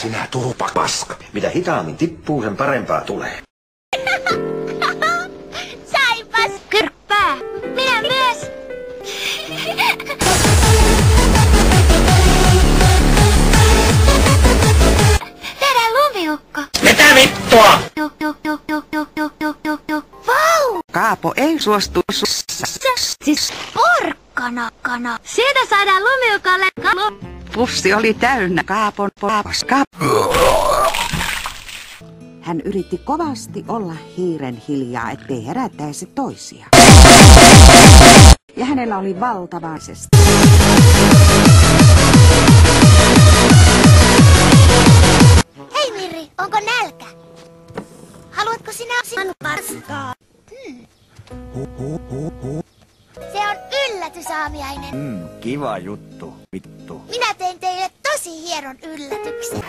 Sinä turupa paska. Mitä hitaammin tippuu, sen parempaa tulee. Saipas kyrppää. Minä myös. Tehdään lumiukko. Mitä vittua? Vau! Kaapo ei suostu Siis porkkana. Siitä saadaan lumiukolle Pussi oli täynnä Kaapon paska. Hän yritti kovasti olla hiiren hiljaa, ettei herättäisi toisia. Ja hänellä oli valtavaisesti. Hei Mirri, onko nälkä? Haluatko sinä sinun paskaa? Se on yllätysaamiainen. Kiva juttu, vittu. Minä tein teille tosi hienon yllätyksen.